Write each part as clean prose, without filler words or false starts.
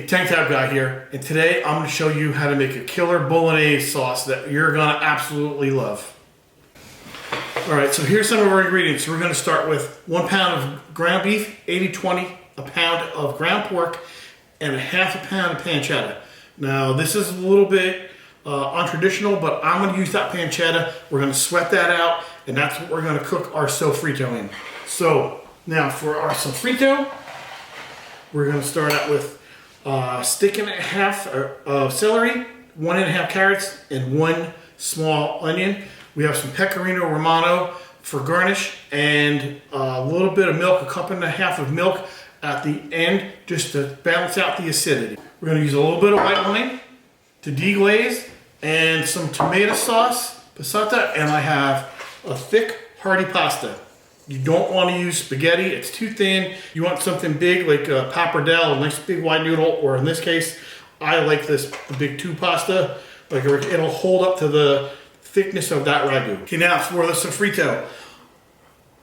Tank Top Guy here, and today I'm going to show you how to make a killer Bolognese sauce that you're going to absolutely love. Alright, so here's some of our ingredients. We're going to start with 1 pound of ground beef, 80-20, a pound of ground pork, and a half a pound of pancetta. Now this is a little bit untraditional, but I'm going to use that pancetta. We're going to sweat that out, and that's what we're going to cook our sofrito in. So now for our sofrito, we're going to start out with stick and a half of celery, 1.5 carrots, and 1 small onion. We have some pecorino romano for garnish, and a little bit of milk, 1.5 cups of milk at the end, just to balance out the acidity. We're going to use a little bit of white wine to deglaze, and some tomato sauce, passata, and I have a thick, hearty pasta. You don't want to use spaghetti, it's too thin. You want something big like a pappardelle, a nice big wide noodle, or in this case, I like the big 2 pasta. Like it'll hold up to the thickness of that ragu. Okay, now for the sofrito.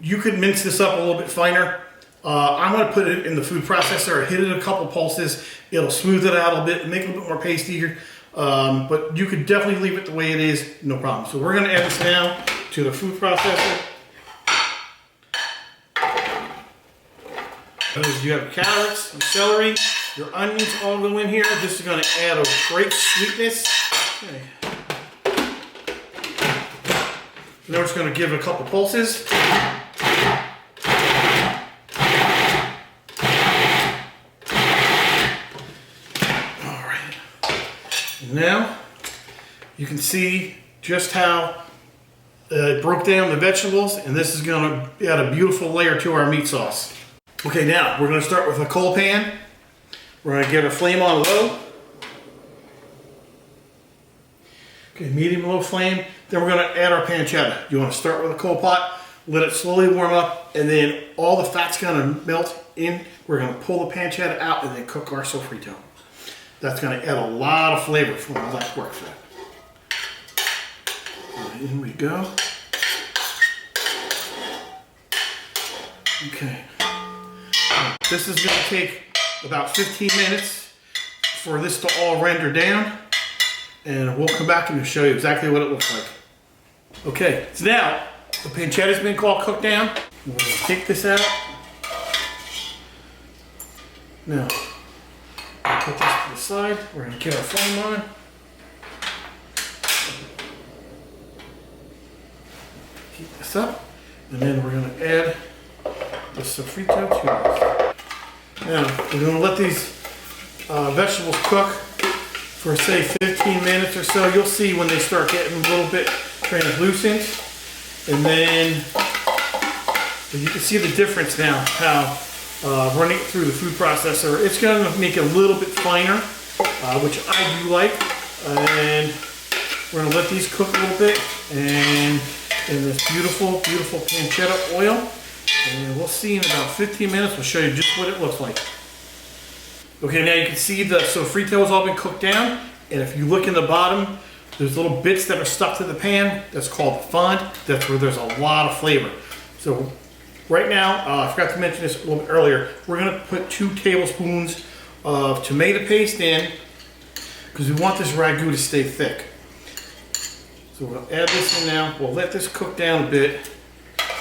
You could mince this up a little bit finer. I'm going to put it in the food processor, hit it a couple pulses. It'll smooth it out a bit, make it a little bit more pasty. But you could definitely leave it the way it is, no problem. So we're going to add this now to the food processor. You have carrots and celery, your onions all go in here. This is going to add a great sweetness. Okay. Now we're just going to give it a couple pulses. Alright. Now you can see just how it broke down the vegetables, and this is going to add a beautiful layer to our meat sauce. Okay, now we're going to start with a coal pan. We're going to get our flame on low. Okay, medium-low flame. Then we're going to add our pancetta. You want to start with a coal pot, let it slowly warm up, and then all the fat's going to melt in. We're going to pull the pancetta out and then cook our sofrito. That's going to add a lot of flavor from all that pork fat. In we go. Okay. This is going to take about 15 minutes for this to all render down, and we'll come back and show you exactly what it looks like. Okay, so now the pancetta's been cooked down. We're going to take this out. Now, put this to the side. We're going to get our flame on. Heat this up, and then we're going to add the sofrito to this. Now, we're going to let these vegetables cook for, say, 15 minutes or so. You'll see when they start getting a little bit translucent. And then you can see the difference now, how running it through the food processor, it's going to make it a little bit finer, which I do like. And we're going to let these cook a little bit, and in this beautiful, beautiful pancetta oil. And we'll see in about 15 minutes, we'll show you just what it looks like. Okay, now you can see the sofrito has all been cooked down, and if you look in the bottom, there's little bits that are stuck to the pan. That's called fond. That's where there's a lot of flavor. So right now, I forgot to mention this a little bit earlier, we're going to put 2 tablespoons of tomato paste in, because we want this ragu to stay thick. So we'll add this in now. We'll let this cook down a bit,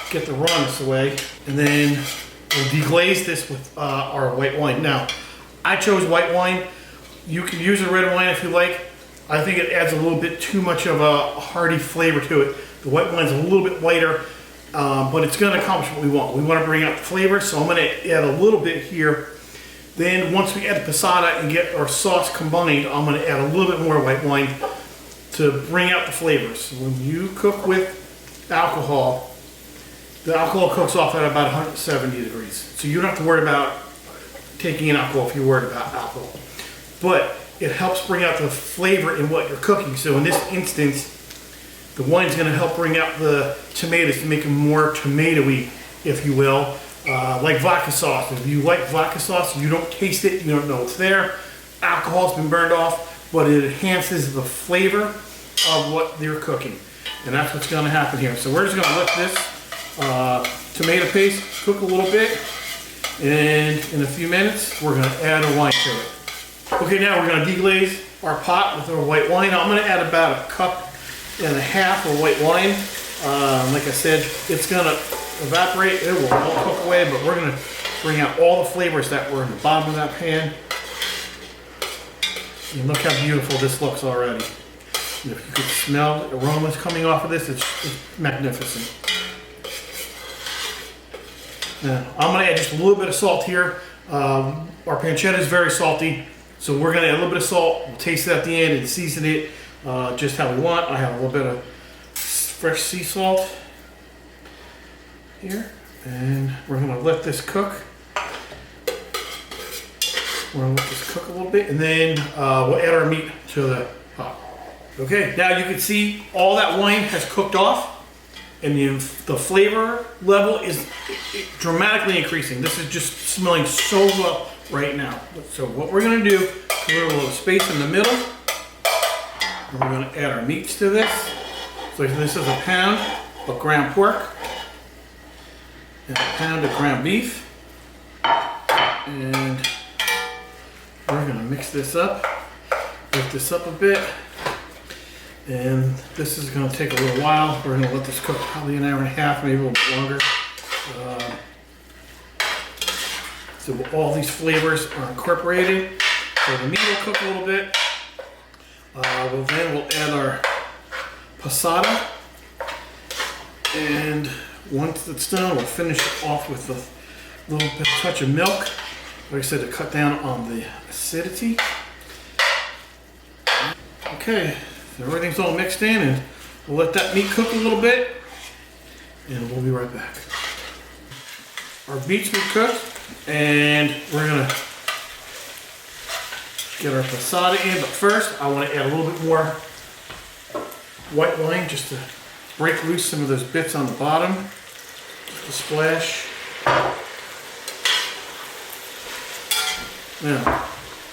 get the rawness away, and then we'll deglaze this with our white wine. Now, I chose white wine. You can use a red wine if you like. I think it adds a little bit too much of a hearty flavor to it. The white wine's a little bit lighter, but it's going to accomplish what we want. We want to bring out the flavor, so I'm going to add a little bit here. Then once we add the passata and get our sauce combined, I'm going to add a little bit more white wine to bring out the flavors. When you cook with alcohol, the alcohol cooks off at about 170 degrees. So you don't have to worry about taking in alcohol if you're worried about alcohol. But it helps bring out the flavor in what you're cooking. So in this instance, the wine's going to help bring out the tomatoes to make them more tomatoey, if you will. Like vodka sauce. If you like vodka sauce, you don't taste it, you don't know it's there. Alcohol's been burned off, but it enhances the flavor of what they're cooking. And that's what's going to happen here. So we're just going to let this tomato paste cook a little bit, and in a few minutes we're going to add a wine to it. Okay, now we're gonna deglaze our pot with our white wine. I'm gonna add about 1.5 cups of white wine. Like I said, it's gonna evaporate, it will all cook away, but we're gonna bring out all the flavors that were in the bottom of that pan. And look how beautiful this looks already. And if you could smell the aromas coming off of this, it's magnificent. Now, I'm gonna add just a little bit of salt here. Our pancetta is very salty, so we're gonna add a little bit of salt. We'll taste it at the end and season it just how we want. I have a little bit of fresh sea salt here, and we're gonna let this cook. We're gonna let this cook a little bit, and then we'll add our meat to the pot. Okay, now you can see all that wine has cooked off, and the flavor level is dramatically increasing. This is just smelling so well right now. So what we're gonna do, we're gonna leave space in the middle, and we're gonna add our meats to this. So this is a pound of ground pork, and a pound of ground beef, and we're gonna mix this up, lift this up a bit, and this is gonna take a little while. We're gonna let this cook probably 1.5 hours, maybe a little bit longer. So all these flavors are incorporated. So the meat will cook a little bit. Then we'll add our passata, and once it's done, we'll finish it off with a little bit touch of milk. Like I said, to cut down on the acidity. Okay, so everything's all mixed in, and we'll let that meat cook a little bit, and we'll be right back. Our beets are cooked, and we're gonna get our passata in, but first I want to add a little bit more white wine just to break loose some of those bits on the bottom. Just a splash. Now,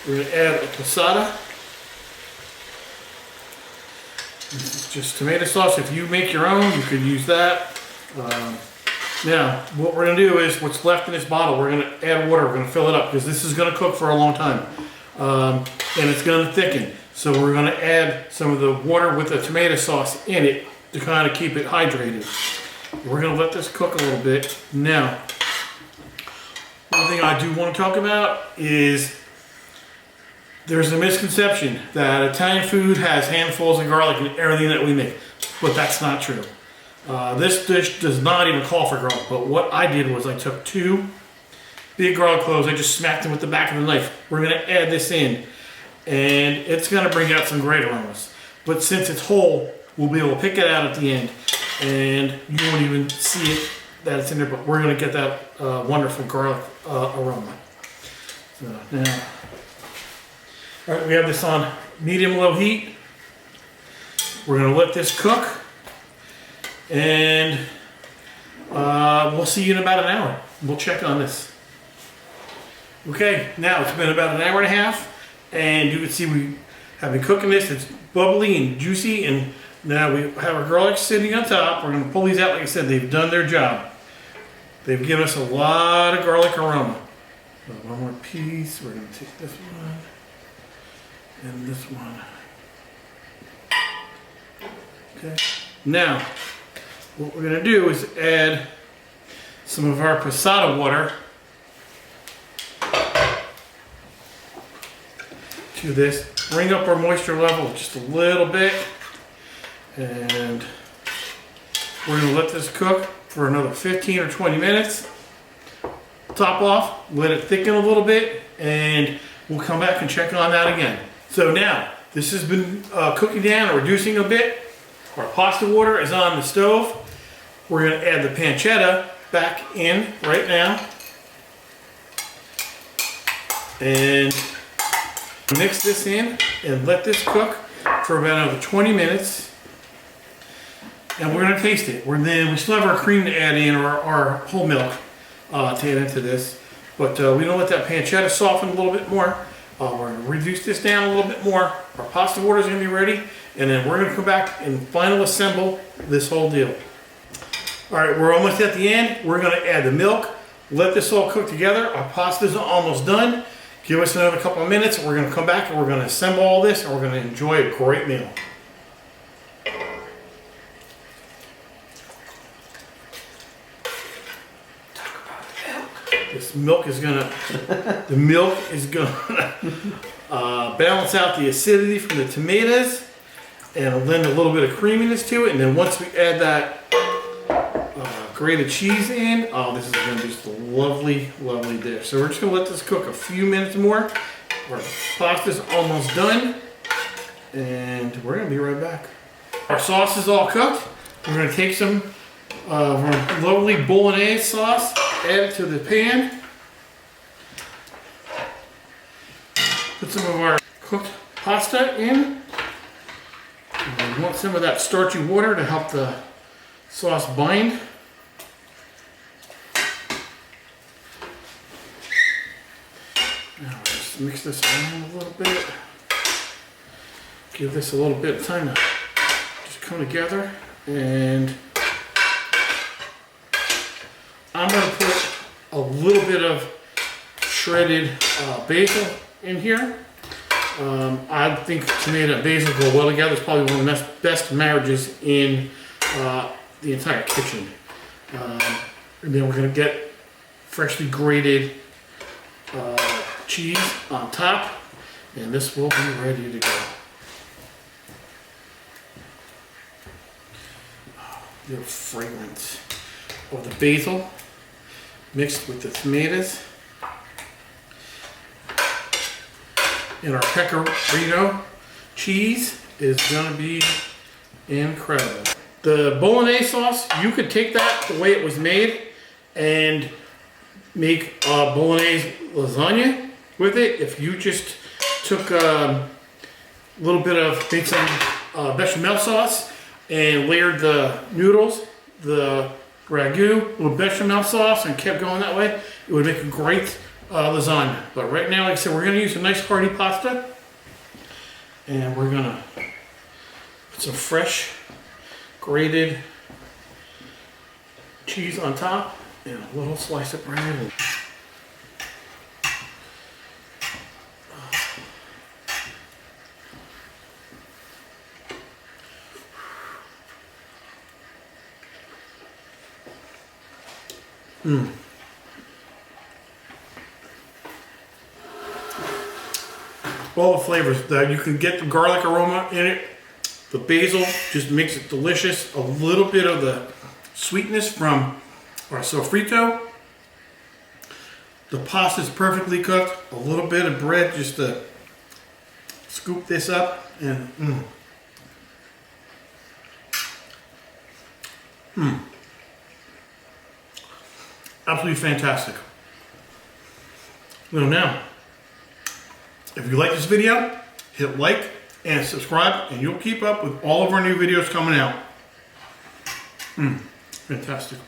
we're going to add a passata. This is just tomato sauce. If you make your own, you could use that. Now, what we're going to do is, what's left in this bottle, we're going to add water. We're going to fill it up because this is going to cook for a long time. And it's going to thicken. So we're going to add some of the water with the tomato sauce in it to kind of keep it hydrated. We're going to let this cook a little bit. Now, one thing I do want to talk about is there's a misconception that Italian food has handfuls of garlic in everything that we make, but that's not true. This dish does not even call for garlic, but what I did was I took 2 big garlic cloves, I just smacked them with the back of the knife. We're going to add this in, and it's going to bring out some great aromas. But since it's whole, we'll be able to pick it out at the end, and you won't even see it that it's in there, but we're going to get that wonderful garlic aroma. So now, all right, we have this on medium-low heat. We're going to let this cook, and we'll see you in about an hour. We'll check on this. Okay, now it's been about 1.5 hours, and you can see we have been cooking this. It's bubbly and juicy, and now we have our garlic sitting on top. We're going to pull these out. Like I said, they've done their job. They've given us a lot of garlic aroma. So one more piece. We're going to take this one and this one. Okay. Now, what we're going to do is add some of our passata water to this. Bring up our moisture level just a little bit, and we're going to let this cook for another 15 or 20 minutes. Top off, let it thicken a little bit, and we'll come back and check on that again. So now, this has been cooking down and reducing a bit. Our pasta water is on the stove. We're going to add the pancetta back in right now, and mix this in and let this cook for about another 20 minutes. And we're going to taste it. We still have our cream to add in, or our whole milk to add into this. But we're going to let that pancetta soften a little bit more. We're going to reduce this down a little bit more. Our pasta water is going to be ready. And then we're going to come back and final assemble this whole deal. All right, we're almost at the end. We're going to add the milk. Let this all cook together. Our pasta is almost done. Give us another couple of minutes, and we're going to come back and we're going to assemble all this, and we're going to enjoy a great meal. This milk is gonna, the milk is gonna balance out the acidity from the tomatoes and lend a little bit of creaminess to it. And then once we add that grated cheese in, oh, this is gonna be just a lovely, lovely dish. So we're just gonna let this cook a few minutes more. Our pasta's almost done, and we're gonna be right back. Our sauce is all cooked. We're gonna take some of our lovely Bolognese sauce, add it to the pan. Put some of our cooked pasta in. And we want some of that starchy water to help the sauce bind. Now just mix this around a little bit. Give this a little bit of time to just come together. And I'm going to put a little bit of shredded basil in here. I think tomato and basil go well together. It's probably one of the best marriages in the entire kitchen. And then we're going to get freshly grated cheese on top, and this will be ready to go. The fragrance of the basil mixed with the tomatoes. And our pecorino cheese is gonna be incredible. The Bolognese sauce, you could take that the way it was made and make Bolognese lasagna with it. If you just took a little bit of, made some bechamel sauce and layered the noodles, the ragu with bechamel sauce and kept going that way, it would make a great lasagna. But right now, like I said, we're going to use a nice hearty pasta, and we're going to put some fresh grated cheese on top and a little slice of bread. All the flavors that you can get, the garlic aroma in it. The basil just makes it delicious. A little bit of the sweetness from our sofrito. The pasta is perfectly cooked. A little bit of bread just to scoop this up, and absolutely fantastic. Well, now, if you like this video, hit like and subscribe, and you'll keep up with all of our new videos coming out. Fantastic.